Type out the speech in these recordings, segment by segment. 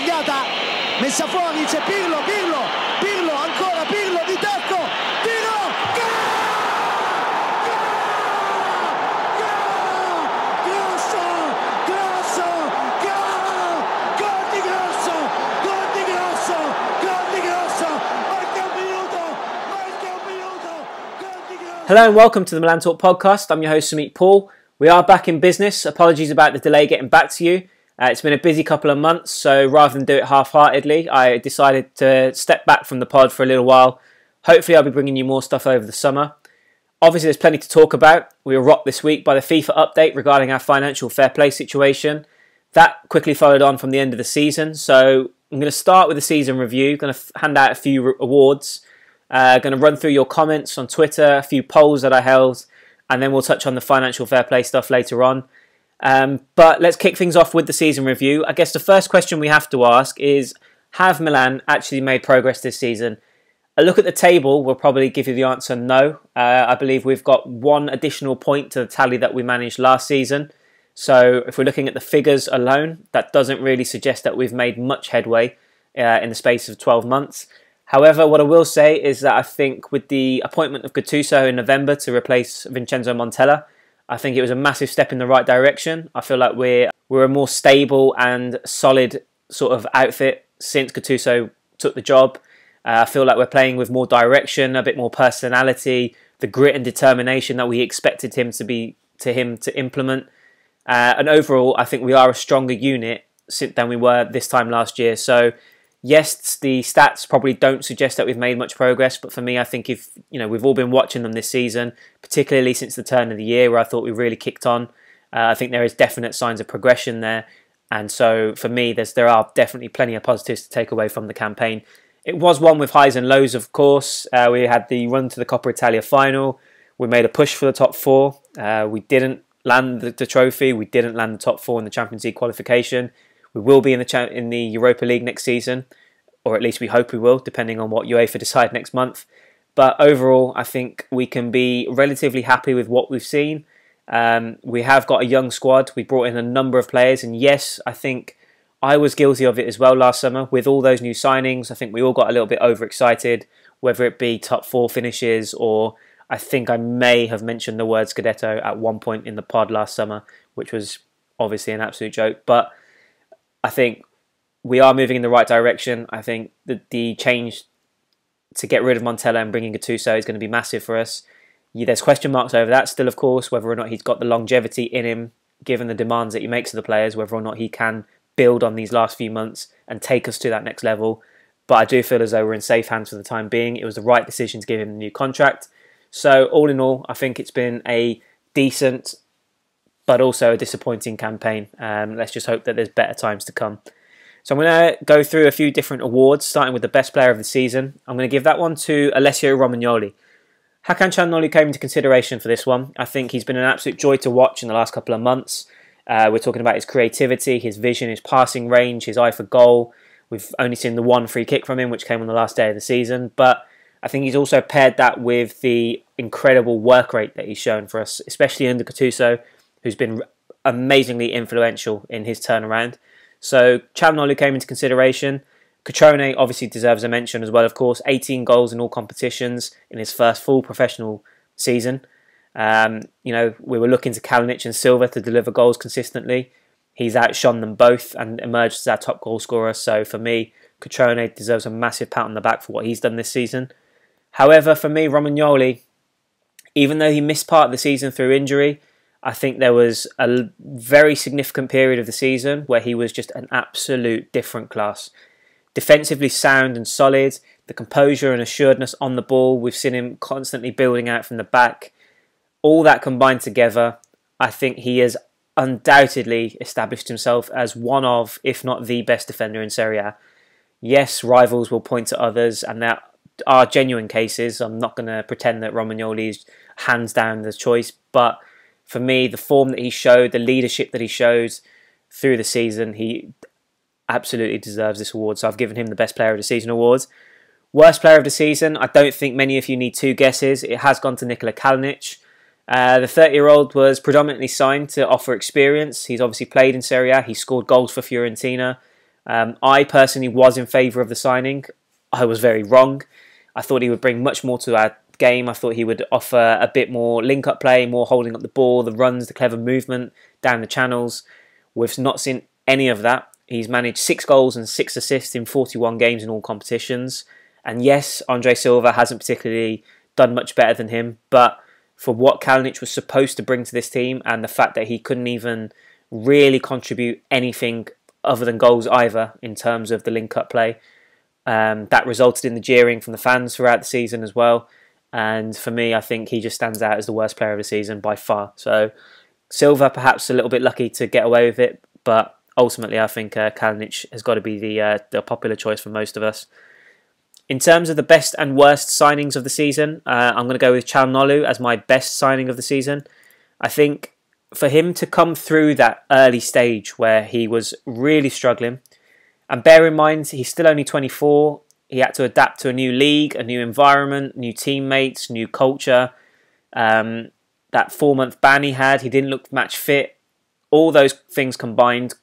sbagliata, messa fuori, c'è Pirlo, ancora Pirlo di tacco, tiro, gol! Grosso, gol di Grosso, manca un minuto, gol di Grosso. Hello and welcome to the Milan Talk podcast. I'm your host Sumit Paul. We are back in business. Apologies about the delay getting back to you. It's been a busy couple of months, so rather than do it half-heartedly, I decided to step back from the pod for a little while. Hopefully I'll be bringing you more stuff over the summer. Obviously there's plenty to talk about. We were rocked this week by the FIFA update regarding our financial fair play situation. That quickly followed on from the end of the season, so I'm going to start with the season review. Going to hand out a few awards. Going to run through your comments on Twitter, a few polls that I held, and then we'll touch on the financial fair play stuff later on. But let's kick things off with the season review. I guess the first question we have to ask is, have Milan actually made progress this season? A look at the table will probably give you the answer no. I believe we've got one additional point to the tally that we managed last season. So if we're looking at the figures alone, that doesn't really suggest that we've made much headway in the space of 12 months. However, what I will say is that I think with the appointment of Gattuso in November to replace Vincenzo Montella, I think it was a massive step in the right direction. I feel like we're a more stable and solid sort of outfit since Gattuso took the job. I feel like we're playing with more direction, a bit more personality, the grit and determination that we expected him to implement. And overall, I think we are a stronger unit than we were this time last year. So yes, the stats probably don't suggest that we've made much progress, but for me, I think we've all been watching them this season, particularly since the turn of the year where I thought we really kicked on. I think there is definite signs of progression there, and so for me, there are definitely plenty of positives to take away from the campaign. It was one with highs and lows, of course. We had the run to the Coppa Italia final. We made a push for the top four. We didn't land the trophy. We didn't land the top four in the Champions League qualification. We will be in the Europa League next season, or at least we hope we will, depending on what UEFA decide next month. But overall, I think we can be relatively happy with what we've seen. We have got a young squad. We brought in a number of players, and yes, I think I was guilty of it as well last summer. With all those new signings, I think we all got a little bit overexcited, whether it be top four finishes, or I think I may have mentioned the word Scudetto at one point in the pod last summer, which was obviously an absolute joke. But I think we are moving in the right direction. I think the change to get rid of Montella and bringing Gattuso is going to be massive for us. There's question marks over that still, of course, whether or not he's got the longevity in him, given the demands that he makes of the players, whether or not he can build on these last few months and take us to that next level. But I do feel as though we're in safe hands for the time being. It was the right decision to give him the new contract. So all in all, I think it's been a decent but also a disappointing campaign. Let's just hope that there's better times to come. So I'm going to go through a few different awards, starting with the best player of the season. I'm going to give that one to Alessio Romagnoli. Hakan Çalhanoğlu came into consideration for this one. I think he's been an absolute joy to watch in the last couple of months. We're talking about his creativity, his vision, his passing range, his eye for goal. We've only seen the one free kick from him, which came on the last day of the season. But I think he's also paired that with the incredible work rate that he's shown for us, especially under Gattuso, who's been amazingly influential in his turnaround. So Çalhanoğlu came into consideration. Cutrone obviously deserves a mention as well, of course. 18 goals in all competitions in his first full professional season. We were looking to Kalinic and Silva to deliver goals consistently. He's outshone them both and emerged as our top goal scorer. So for me, Cutrone deserves a massive pat on the back for what he's done this season. However, for me, Romagnoli, even though he missed part of the season through injury, I think there was a very significant period of the season where he was just an absolute different class. Defensively sound and solid, the composure and assuredness on the ball, we've seen him constantly building out from the back. All that combined together, I think he has undoubtedly established himself as one of, if not the best defender in Serie A. Yes, rivals will point to others, and there are genuine cases. I'm not going to pretend that Romagnoli is hands down the choice, but for me, the form that he showed, the leadership that he shows through the season, he absolutely deserves this award. So I've given him the Best Player of the Season award. Worst Player of the Season, I don't think many of you need two guesses. It has gone to Nikola Kalinic. The 30-year-old was predominantly signed to offer experience. He's obviously played in Serie A. He scored goals for Fiorentina. I personally was in favour of the signing. I was very wrong. I thought he would bring much more to our game. I thought he would offer a bit more link-up play, more holding up the ball, the runs, the clever movement down the channels. We've not seen any of that. He's managed 6 goals and 6 assists in 41 games in all competitions. And yes, Andre Silva hasn't particularly done much better than him, but for what Kalinic was supposed to bring to this team and the fact that he couldn't even really contribute anything other than goals either in terms of the link-up play, that resulted in the jeering from the fans throughout the season as well. And for me, I think he just stands out as the worst player of the season by far. So Silva perhaps a little bit lucky to get away with it, but ultimately I think Kalinic has got to be the popular choice for most of us. In terms of the best and worst signings of the season, I'm going to go with Calhanoglu as my best signing of the season. I think for him to come through that early stage where he was really struggling, and bear in mind he's still only 24, he had to adapt to a new league, a new environment, new teammates, new culture. That 4-month ban he didn't look match fit. All those things combined,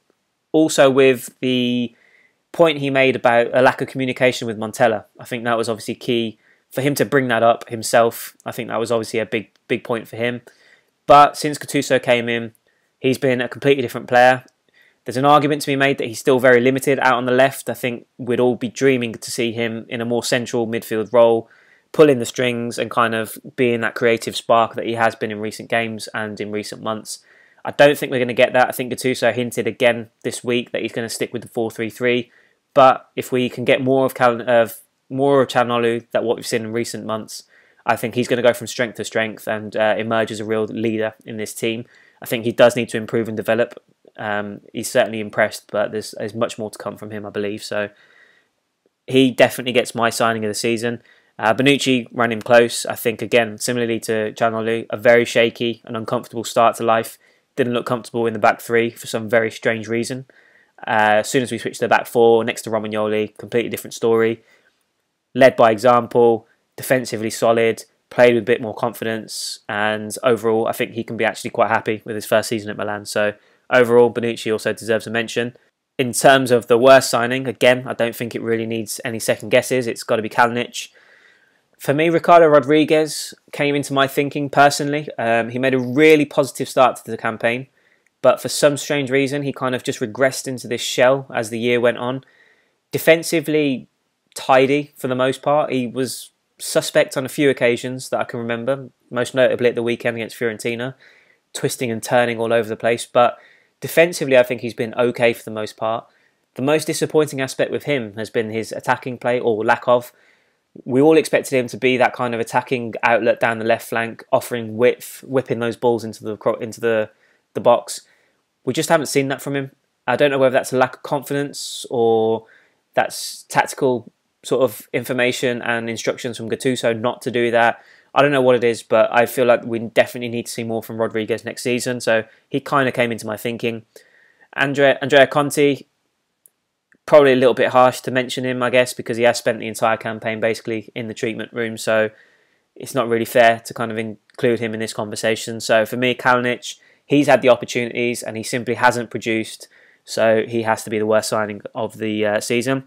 also with the point he made about a lack of communication with Montella. I think that was obviously key for him to bring that up himself. I think that was obviously a big point for him. But since Gattuso came in, he's been a completely different player. There's an argument to be made that he's still very limited out on the left. I think we'd all be dreaming to see him in a more central midfield role, pulling the strings and kind of being that creative spark that he has been in recent games and in recent months. I don't think we're going to get that. I think Gattuso hinted again this week that he's going to stick with the 4-3-3. But if we can get more of Calhanoglu, that what we've seen in recent months, I think he's going to go from strength to strength and emerge as a real leader in this team. I think he does need to improve and develop. He's certainly impressed, but there's much more to come from him, I believe. So he definitely gets my signing of the season. Bonucci ran him close. I think, again, similarly to Calhanoglu, a very shaky and uncomfortable start to life. Didn't look comfortable in the back three for some very strange reason. As soon as we switched to the back four, next to Romagnoli, completely different story. Led by example, defensively solid, played with a bit more confidence, and overall, I think he can be actually quite happy with his first season at Milan. So overall, Bonucci also deserves a mention. In terms of the worst signing, again, I don't think it really needs any second guesses. It's got to be Kalinic. For me, Ricardo Rodriguez came into my thinking personally. He made a really positive start to the campaign, but for some strange reason, he kind of just regressed into this shell as the year went on. Defensively tidy for the most part. He was suspect on a few occasions that I can remember, most notably at the weekend against Fiorentina, twisting and turning all over the place. But defensively, I think he's been okay for the most part. The most disappointing aspect with him has been his attacking play, or lack of. We all expected him to be that kind of attacking outlet down the left flank, offering width, whipping those balls into the box. We just haven't seen that from him. I don't know whether that's a lack of confidence or that's tactical sort of information and instructions from Gattuso not to do that. I don't know what it is, but I feel like we definitely need to see more from Rodriguez next season. So he kind of came into my thinking. Andrea Conti, probably a little bit harsh to mention him, I guess, because he has spent the entire campaign basically in the treatment room. So it's not really fair to kind of include him in this conversation. So for me, Kalinic, he's had the opportunities and he simply hasn't produced. So he has to be the worst signing of the season.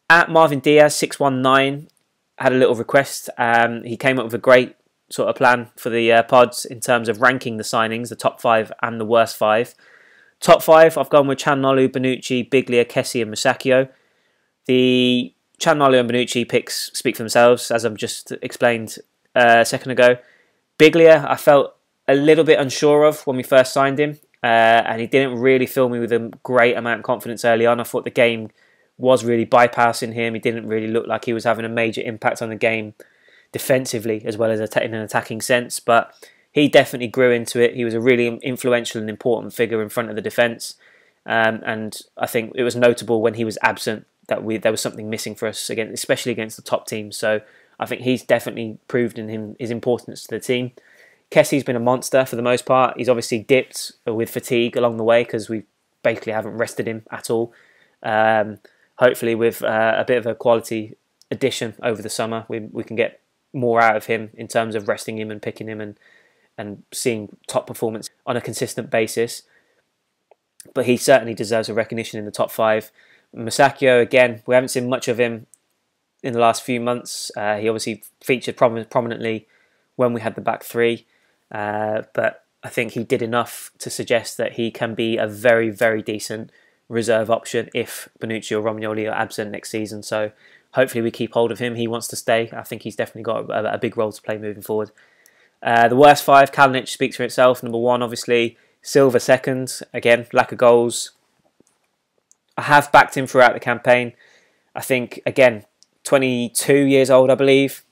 At Marvin Diaz, 619, had a little request. He came up with a great sort of plan for the pods in terms of ranking the signings, the top 5 and the worst 5. Top 5, I've gone with Calhanoglu, Bonucci, Biglia, Kessie and Musacchio. The Calhanoglu and Bonucci picks speak for themselves, as I've just explained a second ago. Biglia, I felt a little bit unsure of when we first signed him, and he didn't really fill me with a great amount of confidence early on. I thought the game was really bypassing him. He didn't really look like he was having a major impact on the game defensively as well as in an attacking sense, but he definitely grew into it. He was a really influential and important figure in front of the defence, and I think it was notable when he was absent that there was something missing for us, again, especially against the top teams. So I think he's definitely proved in his importance to the team. Kessie's been a monster for the most part. He's obviously dipped with fatigue along the way because we basically haven't rested him at all. Hopefully with a bit of a quality addition over the summer, we can get more out of him in terms of resting him and picking him and seeing top performance on a consistent basis. But he certainly deserves a recognition in the top 5. Musacchio, again, we haven't seen much of him in the last few months. He obviously featured prominently when we had the back three, but I think he did enough to suggest that he can be a very, very decent reserve option if Bonucci or Romagnoli are absent next season. So hopefully we keep hold of him. He wants to stay. I think he's definitely got a big role to play moving forward. The worst five, Kalinic speaks for itself. Number one, obviously, Silva second. Again, lack of goals. I have backed him throughout the campaign. I think, again, 22 years old, I believe.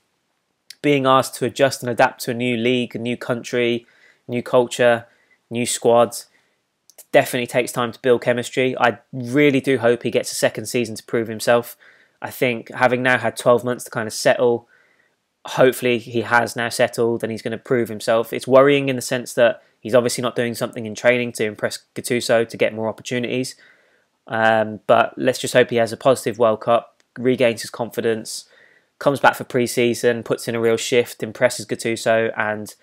Being asked to adjust and adapt to a new league, a new country, new culture, new squad. Definitely takes time to build chemistry. I really do hope he gets a second season to prove himself. I think having now had 12 months to kind of settle, hopefully he has now settled and he's going to prove himself. It's worrying in the sense that he's obviously not doing something in training to impress Gattuso to get more opportunities. But let's just hope he has a positive World Cup, regains his confidence, comes back for pre-season, puts in a real shift, impresses Gattuso and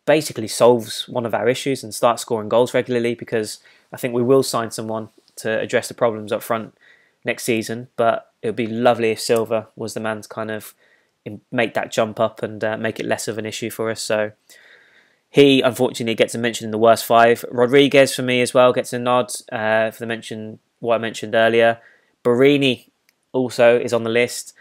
basically solves one of our issues and starts scoring goals regularly, because I think we will sign someone to address the problems up front next season. But it would be lovely if Silva was the man to kind of make that jump up and make it less of an issue for us. So he unfortunately gets a mention in the worst five. Rodriguez for me as well gets a nod for what I mentioned earlier. Borini also is on the list.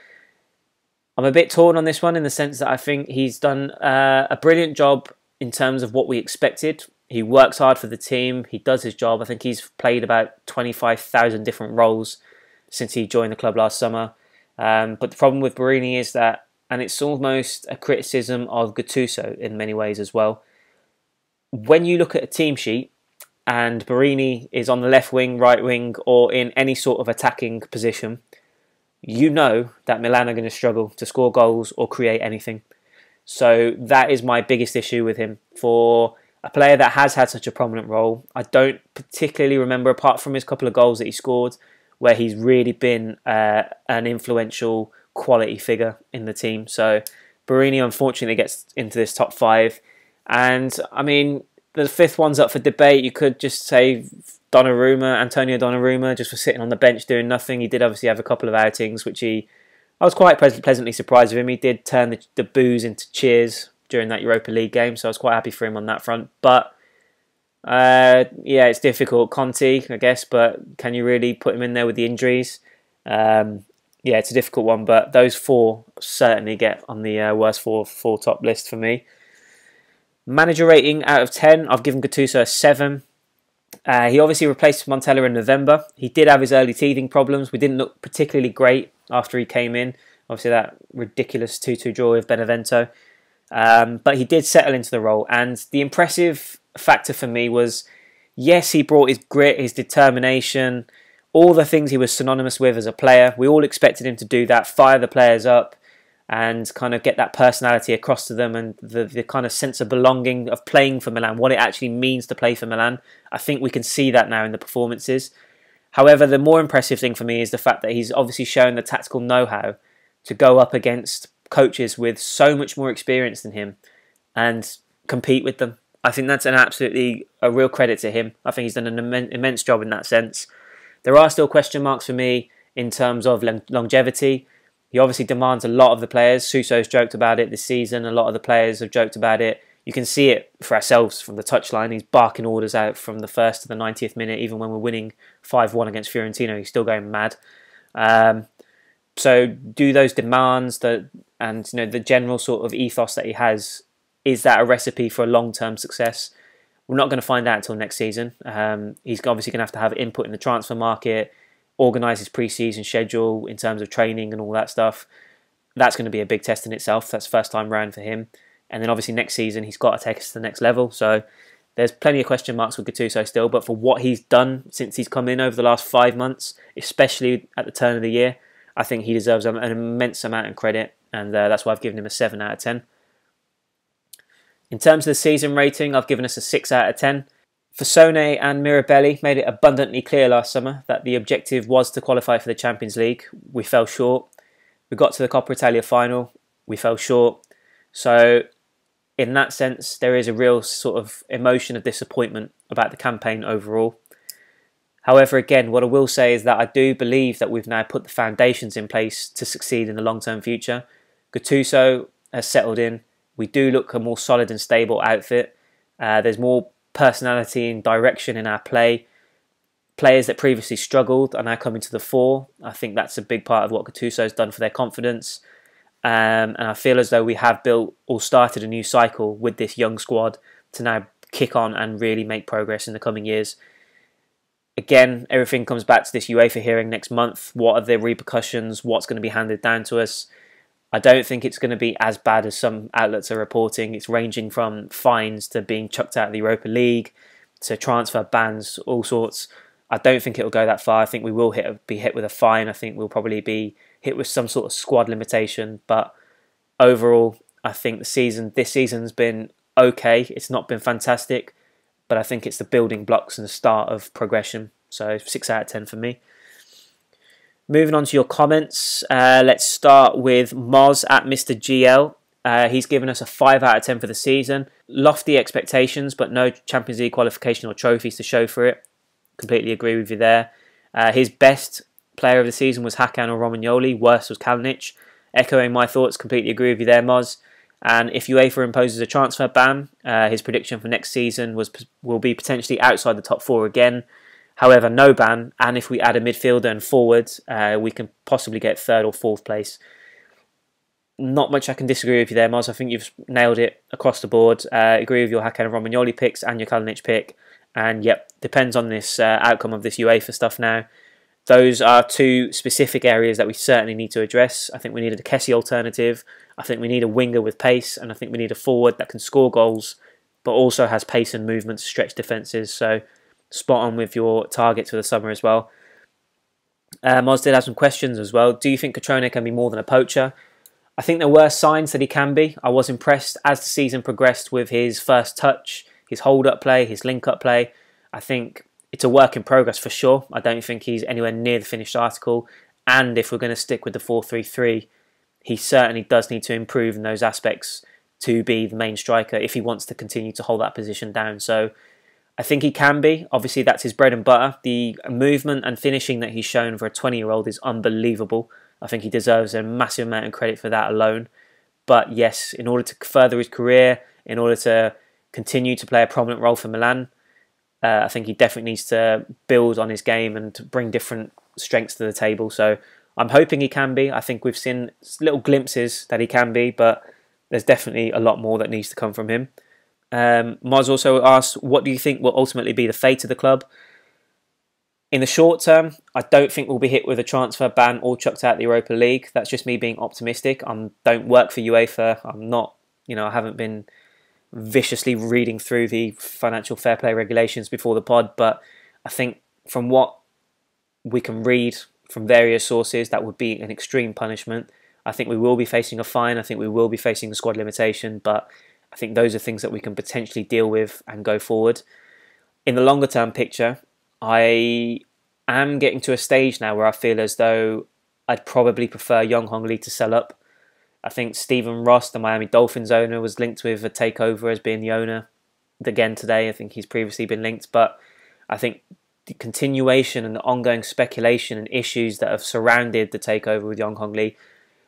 I'm a bit torn on this one in the sense that I think he's done a brilliant job in terms of what we expected. He works hard for the team. He does his job. I think he's played about 25,000 different roles since he joined the club last summer. But the problem with Borini is that, and it's almost a criticism of Gattuso in many ways as well, when you look at a team sheet and Borini is on the left wing, right wing, or in any sort of attacking position, you know that Milan are going to struggle to score goals or create anything. So that is my biggest issue with him. For a player that has had such a prominent role, I don't particularly remember, apart from his couple of goals that he scored, where he's really been an influential quality figure in the team. So Borini unfortunately gets into this top five. And I mean, the fifth one's up for debate. You could just say Antonio Donnarumma, just for sitting on the bench doing nothing. He did obviously have a couple of outings, which I was quite pleasantly surprised with him. He did turn the boos into cheers during that Europa League game, so I was quite happy for him on that front. But yeah, it's difficult. Conte, I guess, but can you really put him in there with the injuries? Yeah, it's a difficult one, but those four certainly get on the worst four top list for me. Manager rating out of 10, I've given Gattuso a 7. He obviously replaced Montella in November. He did have his early teething problems. We didn't look particularly great after he came in. Obviously that ridiculous 2-2 draw with Benevento. But he did settle into the role. And the impressive factor for me was, yes, he brought his grit, his determination, all the things he was synonymous with as a player. We all expected him to do that, fire the players up and kind of get that personality across to them and the kind of sense of belonging of playing for Milan, what it actually means to play for Milan. I think we can see that now in the performances. However, the more impressive thing for me is the fact that he's obviously shown the tactical know-how to go up against coaches with so much more experience than him and compete with them. I think that's a real credit to him. I think he's done an immense job in that sense. There are still question marks for me in terms of longevity. He obviously demands a lot of the players. Suso's joked about it this season. A lot of the players have joked about it. You can see it for ourselves from the touchline. He's barking orders out from the 1st to the 90th minute. Even when we're winning 5-1 against Fiorentina, he's still going mad. So do those demands and the general sort of ethos that he has, is that a recipe for a long-term success? We're not going to find out until next season. He's obviously going to have input in the transfer market, organise his pre-season schedule in terms of training and all that stuff. That's going to be a big test in itself. That's first time round for him. And then obviously next season, he's got to take us to the next level. So there's plenty of question marks with Gattuso still. But for what he's done since he's come in over the last 5 months, especially at the turn of the year, I think he deserves an immense amount of credit. And that's why I've given him a 7 out of 10. In terms of the season rating, I've given us a 6 out of 10. Fasone and Mirabelli made it abundantly clear last summer that the objective was to qualify for the Champions League. We fell short. We got to the Coppa Italia final. We fell short. So in that sense, there is a real sort of emotion of disappointment about the campaign overall. However, again, what I will say is that I do believe that we've now put the foundations in place to succeed in the long-term future. Gattuso has settled in. We do look a more solid and stable outfit. There's more personality and direction in our play. Players that previously struggled are now coming to the fore. I think that's a big part of what Gattuso has done for their confidence. And I feel as though we have built or started a new cycle with this young squad to now kick on and really make progress in the coming years. Again, everything comes back to this UEFA hearing next month. What are the repercussions? What's going to be handed down to us? I don't think it's going to be as bad as some outlets are reporting. It's ranging from fines to being chucked out of the Europa League to transfer bans, all sorts. I don't think it'll go that far. I think we will be hit with a fine. I think we'll probably be hit with some sort of squad limitation. But overall, I think this season's been okay. It's not been fantastic, but I think it's the building blocks and the start of progression. So 6 out of 10 for me. Moving on to your comments, let's start with Moz at Mr. GL. He's given us a 5 out of 10 for the season. Lofty expectations, but no Champions League qualification or trophies to show for it. Completely agree with you there. His best player of the season was Hakan or Romagnoli. Worst was Kalinic. Echoing my thoughts, completely agree with you there, Moz. And if UEFA imposes a transfer ban, his prediction for next season will be potentially outside the top 4 again. However, no ban, and if we add a midfielder and forward, we can possibly get 3rd or 4th place. Not much I can disagree with you there, Moz. I think you've nailed it across the board. Agree with your Hakan and Romagnoli picks and your Kalinic pick. And yep, depends on this outcome of this UEFA stuff now. Those are 2 specific areas that we certainly need to address. I think we need a Kessie alternative. I think we need a winger with pace, and I think we need a forward that can score goals, but also has pace and movement to stretch defences. So spot on with your targets for the summer as well. Moz did have some questions as well. Do you think Cutrone can be more than a poacher? I think there were signs that he can be. I was impressed as the season progressed with his first touch, his hold-up play, his link-up play. I think it's a work in progress for sure. I don't think he's anywhere near the finished article. And if we're going to stick with the 4-3-3, he certainly does need to improve in those aspects to be the main striker if he wants to continue to hold that position down. So I think he can be. Obviously, that's his bread and butter. The movement and finishing that he's shown for a 20-year-old is unbelievable. I think he deserves a massive amount of credit for that alone. But yes, in order to further his career, in order to continue to play a prominent role for Milan, I think he definitely needs to build on his game and to bring different strengths to the table. So I'm hoping he can be. I think we've seen little glimpses that he can be, but there's definitely a lot more that needs to come from him. Moz also asked, what do you think will ultimately be the fate of the club? In the short term, I don't think we'll be hit with a transfer ban or chucked out the Europa League. That's just me being optimistic. I don't work for UEFA. I'm not, I haven't been viciously reading through the financial fair play regulations before the pod, but I think from what we can read from various sources, that would be an extreme punishment. I think we will be facing a fine. I think we will be facing a squad limitation, but I think those are things that we can potentially deal with and go forward. In the longer term picture, I am getting to a stage now where I feel as though I'd probably prefer Young Hong Lee to sell up. I think Stephen Ross, the Miami Dolphins owner, was linked with a takeover as being the owner again today. I think he's previously been linked, but I think the continuation and the ongoing speculation and issues that have surrounded the takeover with Young Hong Lee.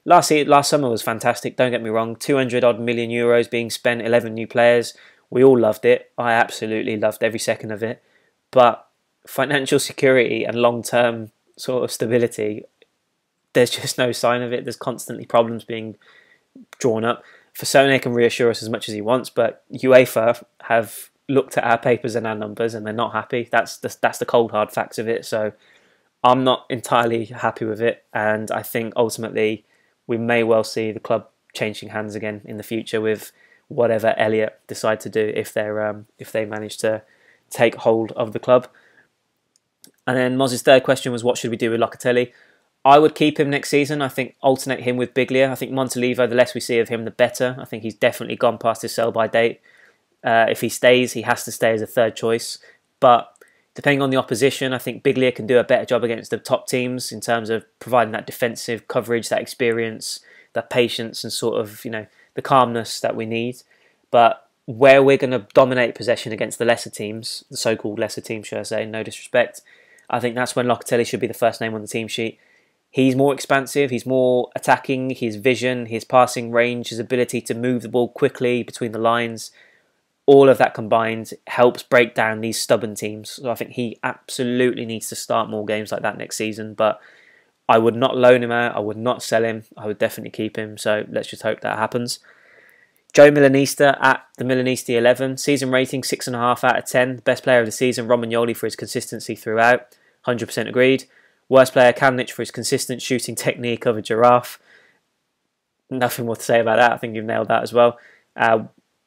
Last summer was fantastic, don't get me wrong. 200 odd million euros being spent, 11 new players. We all loved it. I absolutely loved every second of it. But financial security and long-term sort of stability, there's just no sign of it. There's constantly problems being drawn up. Fasone can reassure us as much as he wants, but UEFA have looked at our papers and our numbers and they're not happy. That's the cold hard facts of it. So I'm not entirely happy with it, and I think ultimately we may well see the club changing hands again in the future with whatever Elliott decide to do if they manage to take hold of the club. And then Moz's third question was, what should we do with Locatelli? I would keep him next season. I think alternate him with Biglia. I think Montalivo, the less we see of him, the better. I think he's definitely gone past his sell-by date. If he stays, he has to stay as a third choice. But depending on the opposition, I think Biglia can do a better job against the top teams in terms of providing that defensive coverage, that experience, that patience and sort of, the calmness that we need. But where we're going to dominate possession against the lesser teams, the so-called lesser teams, should I say, no disrespect, I think that's when Locatelli should be the first name on the team sheet. He's more expansive, he's more attacking, his vision, his passing range, his ability to move the ball quickly between the lines, all of that combined helps break down these stubborn teams. So I think he absolutely needs to start more games like that next season, but I would not loan him out, I would not sell him, I would definitely keep him, so let's just hope that happens. Joe Milanista at the Milanisti 11, season rating 6.5 out of 10, best player of the season, Romagnoli for his consistency throughout, 100% agreed. Worst player, Kalinic for his consistent shooting technique of a giraffe. Nothing more to say about that. I think you've nailed that as well.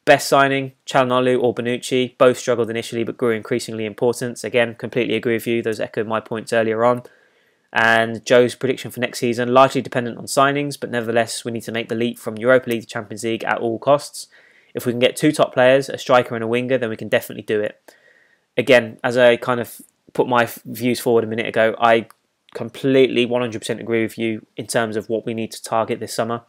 Best signing, Calhanoglu or Bonucci. Both struggled initially but grew increasingly important. Again, completely agree with you. Those echoed my points earlier on. And Joe's prediction for next season, largely dependent on signings, but nevertheless, we need to make the leap from Europa League to Champions League at all costs. If we can get 2 top players, a striker and a winger, then we can definitely do it. Again, as I kind of put my views forward a minute ago, I completely 100% agree with you in terms of what we need to target this summer.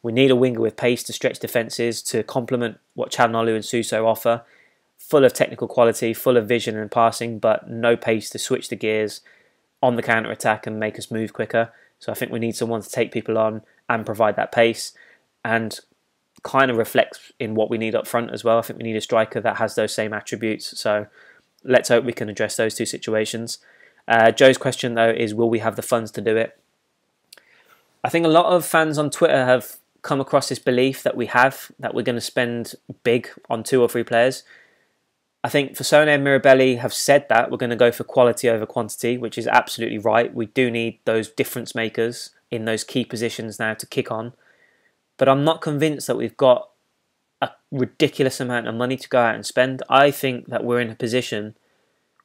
We need a winger with pace to stretch defences to complement what Calhanoglu and Suso offer. Full of technical quality, full of vision and passing, but no pace to switch the gears on the counter-attack and make us move quicker. So I think we need someone to take people on and provide that pace and kind of reflects in what we need up front as well. I think we need a striker that has those same attributes. So let's hope we can address those 2 situations. Joe's question, though, is will we have the funds to do it? I think a lot of fans on Twitter have come across this belief that we're going to spend big on 2 or 3 players. I think Fasone and Mirabelli have said that we're going to go for quality over quantity, which is absolutely right. We do need those difference makers in those key positions now to kick on. But I'm not convinced that we've got a ridiculous amount of money to go out and spend. I think that we're in a position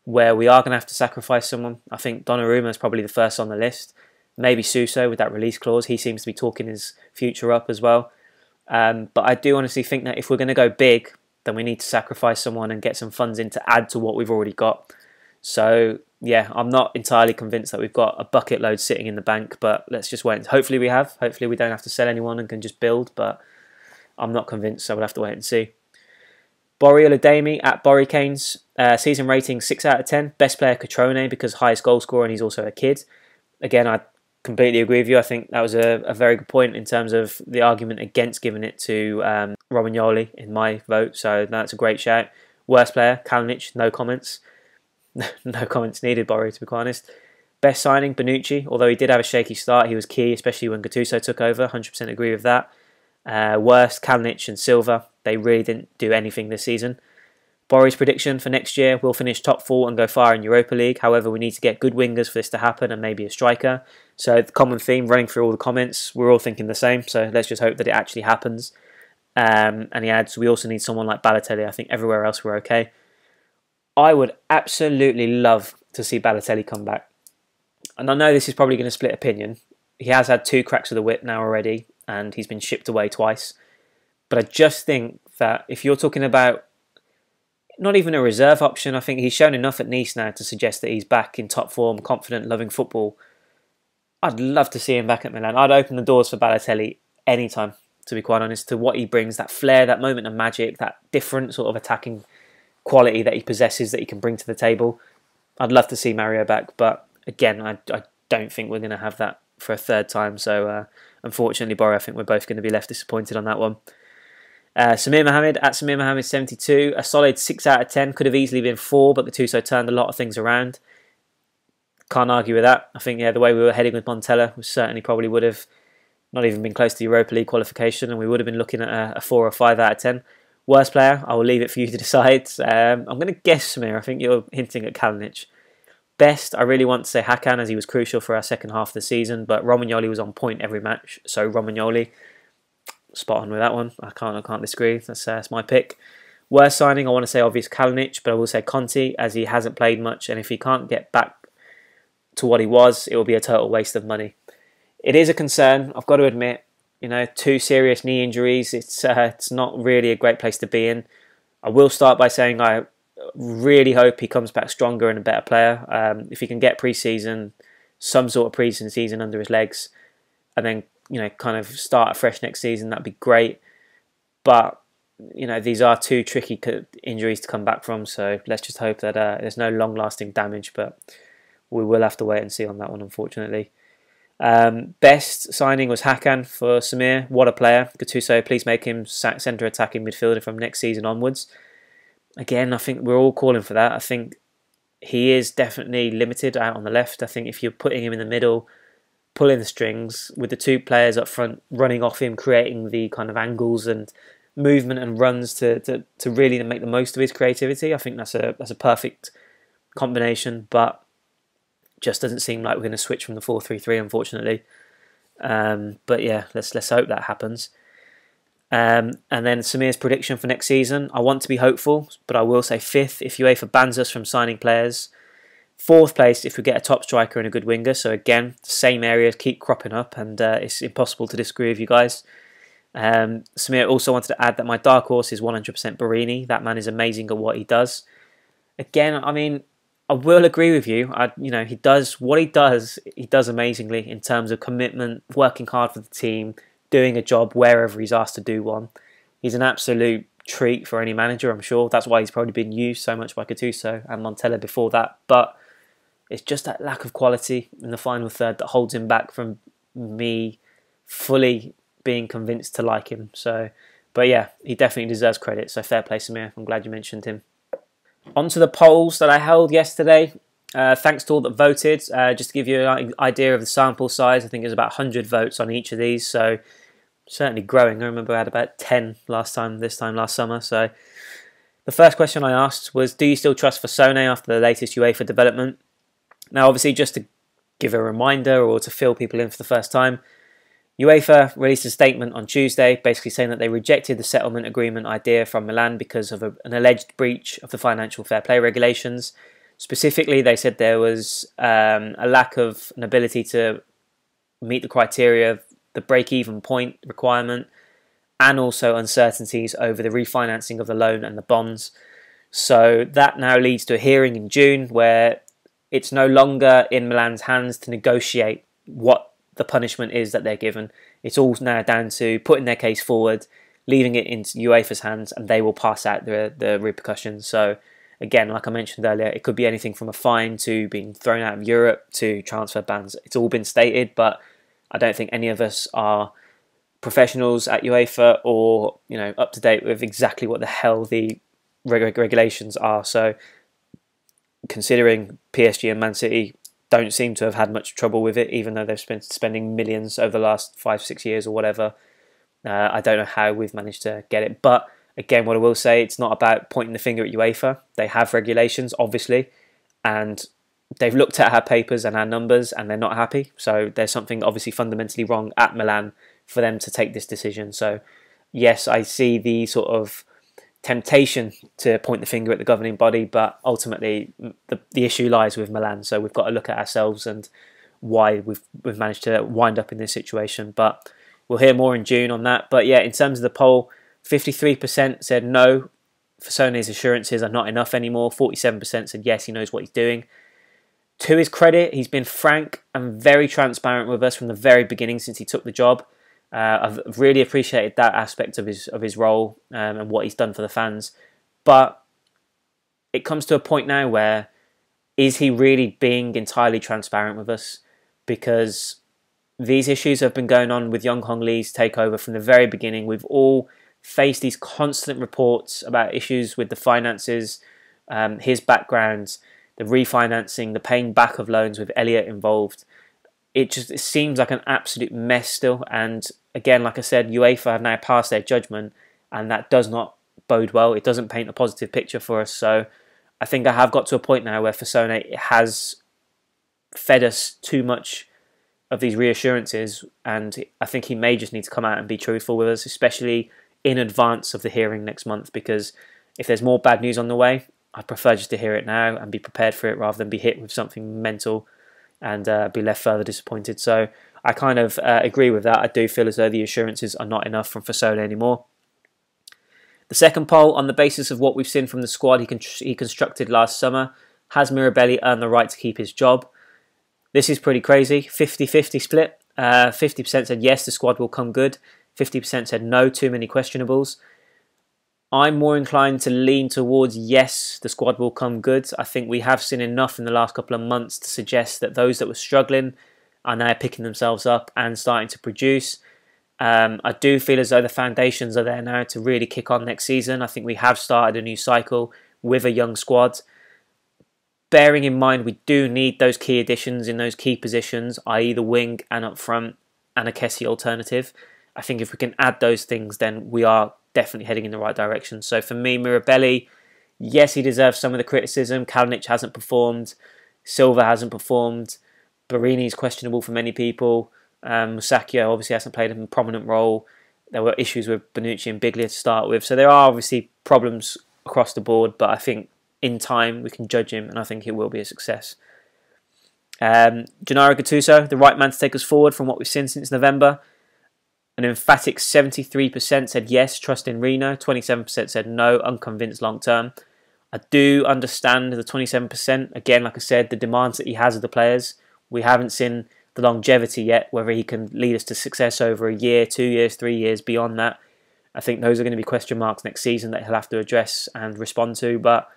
where we are going to have to sacrifice someone. I think Donnarumma is probably the first on the list. Maybe Suso with that release clause. He seems to be talking his future up as well. But I do honestly think that if we're going to go big, then we need to sacrifice someone and get some funds in to add to what we've already got. So, yeah, I'm not entirely convinced that we've got a bucket load sitting in the bank, but let's just wait. Hopefully we have. Hopefully we don't have to sell anyone and can just build, but I'm not convinced, so we'll have to wait and see. Borri Olademi at Borri Canes, season rating 6 out of 10. Best player Catrone because highest goal scorer and he's also a kid. Again, I completely agree with you. I think that was a very good point in terms of the argument against giving it to Romagnoli in my vote. So that's a great shout. Worst player, Kalinic, no comments. No comments needed, Borri, to be quite honest. Best signing, Bonucci. Although he did have a shaky start, he was key, especially when Gattuso took over. 100% agree with that. Worst, Kalinic and Silva. They really didn't do anything this season. Borri's prediction for next year, we'll finish top 4 and go far in Europa League. However, we need to get good wingers for this to happen and maybe a striker. So the common theme running through all the comments, we're all thinking the same. So let's just hope that it actually happens. And he adds, we also need someone like Balotelli. I think everywhere else we're okay. I would absolutely love to see Balotelli come back. And I know this is probably going to split opinion. He has had 2 cracks of the whip now already, and he's been shipped away twice. But I just think that if you're talking about not even a reserve option, I think he's shown enough at Nice now to suggest that he's back in top form, confident, loving football. I'd love to see him back at Milan. I'd open the doors for Balotelli anytime, to be quite honest, to what he brings, that flair, that moment of magic, that different sort of attacking quality that he possesses that he can bring to the table. I'd love to see Mario back, but again, I don't think we're going to have that for a 3rd time. So unfortunately, Borja, I think we're both going to be left disappointed on that one. Samir Mohammed at Samir Mohammed 72, a solid 6 out of 10, could have easily been 4, but Gattuso turned a lot of things around. Can't argue with that. I think the way we were heading with Montella was certainly probably would have not even been close to Europa League qualification, and we would have been looking at a 4 or 5 out of 10. Worst player, I will leave it for you to decide. I'm going to guess Samir. I think you're hinting at Kalinic. Best, I really want to say Hakan, as he was crucial for our second half of the season, but Romagnoli was on point every match, so Romagnoli. Spot on with that one. I can't disagree. That's my pick. Worst signing, I want to say obvious Kalinic, but I will say Conte, as he hasn't played much, and if he can't get back to what he was, it will be a total waste of money. It is a concern, I've got to admit. 2 serious knee injuries. It's not really a great place to be in. I will start by saying I really hope he comes back stronger and a better player. If he can get pre-season, some sort of pre-season under his legs, and then kind of start afresh next season, that'd be great. But these are 2 tricky injuries to come back from, so let's just hope that there's no long-lasting damage. But we will have to wait and see on that one, unfortunately. Best signing was Hakan for Samir. What a player. Gattuso, please make him centre attacking midfielder from next season onwards. Again, I think we're all calling for that. I think he is definitely limited out on the left. I think if you're putting him in the middle, pulling the strings, with the two players up front running off him, creating the kind of angles and movement and runs to really make the most of his creativity, I think that's a perfect combination, but just doesn't seem like we're going to switch from the 4-3-3, unfortunately. But yeah, let's hope that happens. And then Samir's prediction for next season. I want to be hopeful, but I will say 5th if UEFA bans us from signing players. 4th place if we get a top striker and a good winger. So again, the same areas keep cropping up, and it's impossible to disagree with you guys. Samir also wanted to add that my dark horse is 100% Barini. That man is amazing at what he does. Again, I mean, I will agree with you. He does what he does amazingly in terms of commitment, working hard for the team, doing a job wherever he's asked to do one. He's an absolute treat for any manager, I'm sure. That's why he's probably been used so much by Gattuso and Montella before that. But it's just that lack of quality in the final third that holds him back from me fully being convinced to like him. But yeah, he definitely deserves credit. So fair play, Samir. I'm glad you mentioned him. On to the polls that I held yesterday. Thanks to all that voted. Just to give you an idea of the sample size, I think it was about 100 votes on each of these. So certainly growing. I remember I had about 10 last summer. So the first question I asked was, do you still trust Fasone after the latest UEFA development? Now, obviously, just to give a reminder or to fill people in for the first time, UEFA released a statement on Tuesday basically saying that they rejected the settlement agreement idea from Milan because of an alleged breach of the financial fair play regulations. Specifically, they said there was a lack of an ability to meet the criteria of the break-even point requirement, and also uncertainties over the refinancing of the loan and the bonds. So that now leads to a hearing in June where it's no longer in Milan's hands to negotiate what the punishment is that they're given. It's all now down to putting their case forward, leaving it into UEFA's hands, and they will pass out the repercussions. So again, like I mentioned earlier, it could be anything from a fine to being thrown out of Europe to transfer bans. It's all been stated, but I don't think any of us are professionals at UEFA or up to date with exactly what the hell the regulations are. So considering PSG and Man City don't seem to have had much trouble with it, even though they've been spending millions over the last 5-6 years or whatever. I don't know how we've managed to get it. But again, what I will say, it's not about pointing the finger at UEFA. They have regulations, obviously, and they've looked at our papers and our numbers and they're not happy. So there's something obviously fundamentally wrong at Milan for them to take this decision. So yes, I see the sort of temptation to point the finger at the governing body, but ultimately the issue lies with Milan. So we've got to look at ourselves and why we've managed to wind up in this situation. But we'll hear more in June on that. But yeah, in terms of the poll, 53% said no, Fasone's assurances are not enough anymore. 47% said yes, he knows what he's doing. To his credit, he's been frank and very transparent with us from the very beginning since he took the job. I've really appreciated that aspect of his role and what he's done for the fans. But it comes to a point now where, is he really being entirely transparent with us? Because these issues have been going on with Young Hong Lee's takeover from the very beginning. We've all faced these constant reports about issues with the finances, his background, the refinancing, the paying back of loans with Elliott involved. It seems like an absolute mess still. And again, like I said, UEFA have now passed their judgment, and that does not bode well. It doesn't paint a positive picture for us. So I think I have got to a point now where Fasone has fed us too much of these reassurances, and I think he may just need to come out and be truthful with us, especially in advance of the hearing next month, because if there's more bad news on the way, I'd prefer just to hear it now and be prepared for it rather than be hit with something mental and be left further disappointed. So I kind of agree with that. I do feel as though the assurances are not enough from Fasone anymore. The second poll, on the basis of what we've seen from the squad he constructed last summer, has Mirabelli earned the right to keep his job? This is pretty crazy. 50-50 split. 50% said yes, the squad will come good. 50% said no, too many questionables. I'm more inclined to lean towards yes, the squad will come good. I think we have seen enough in the last couple of months to suggest that those that were struggling are now picking themselves up and starting to produce. I do feel as though the foundations are there now to really kick on next season. I think we have started a new cycle with a young squad. Bearing in mind we do need those key additions in those key positions, i.e. the wing and up front and a Kessie alternative. I think if we can add those things, then we are definitely heading in the right direction. So for me, Mirabelli, yes, he deserves some of the criticism. Kalinic hasn't performed. Silva hasn't performed. Barini's questionable for many people. Musacchio obviously hasn't played a prominent role. There were issues with Bonucci and Biglia to start with. So there are obviously problems across the board, but I think in time we can judge him, and I think it will be a success. Gennaro Gattuso, the right man to take us forward from what we've seen since November. An emphatic 73% said yes, trust in Reno. 27% said no, unconvinced long term. I do understand the 27%. Again, like I said, the demands that he has of the players. We haven't seen the longevity yet, whether he can lead us to success over a year, 2 years, 3 years, beyond that. I think those are going to be question marks next season that he'll have to address and respond to. But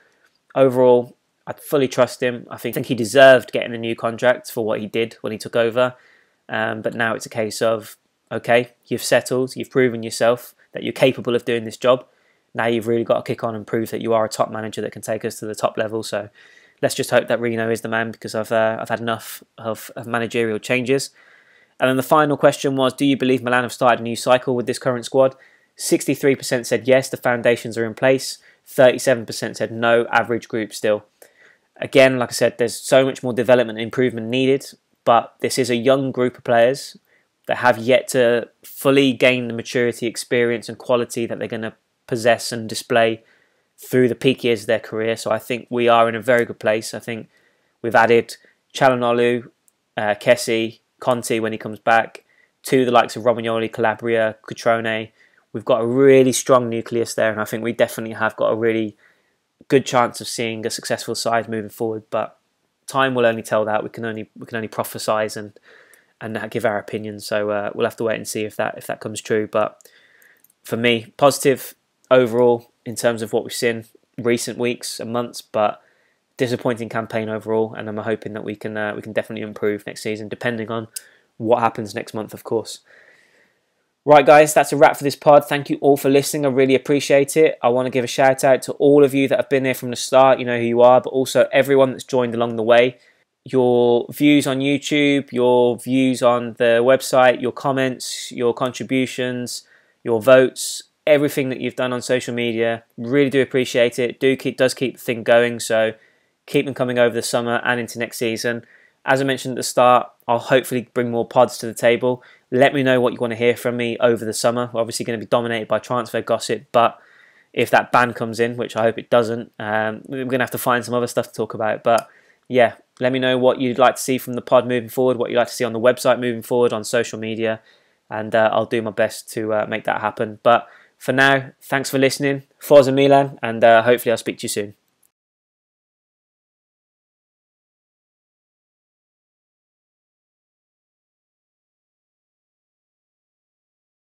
overall, I fully trust him. I think he deserved getting a new contract for what he did when he took over. But now it's a case of, okay, you've settled, you've proven yourself that you're capable of doing this job. Now you've really got to kick on and prove that you are a top manager that can take us to the top level. So let's just hope that Reno is the man, because I've had enough of managerial changes. And then the final question was, do you believe Milan have started a new cycle with this current squad? 63% said yes, the foundations are in place. 37% said no, average group still. Again, like I said, there's so much more development and improvement needed, but this is a young group of players that have yet to fully gain the maturity, experience and quality that they're going to possess and display through the peak years of their career. So I think we are in a very good place. I think we've added Calhanoglu, Kessie, Conti when he comes back, to the likes of Romagnoli, Calabria, Cutrone. We've got a really strong nucleus there, and I think we definitely have got a really good chance of seeing a successful side moving forward. But time will only tell that. We can only prophesise and give our opinions. So we'll have to wait and see if that comes true. But for me, positive overall in terms of what we've seen recent weeks and months, but disappointing campaign overall. And I'm hoping that we can definitely improve next season, depending on what happens next month, of course. Right, guys, that's a wrap for this pod. Thank you all for listening. I really appreciate it. I want to give a shout out to all of you that have been there from the start. You know who you are, but also everyone that's joined along the way. Your views on YouTube, your views on the website, your comments, your contributions, your votes, everything that you've done on social media. Really do appreciate it. Does keep the thing going, so keep them coming over the summer and into next season. As I mentioned at the start, I'll hopefully bring more pods to the table. Let me know what you want to hear from me over the summer. We're obviously going to be dominated by transfer gossip, but if that ban comes in, which I hope it doesn't, we're going to have to find some other stuff to talk about. But yeah, let me know what you'd like to see from the pod moving forward, what you'd like to see on the website moving forward, on social media, and I'll do my best to make that happen. But for now, thanks for listening. Forza Milan, and hopefully I'll speak to you soon.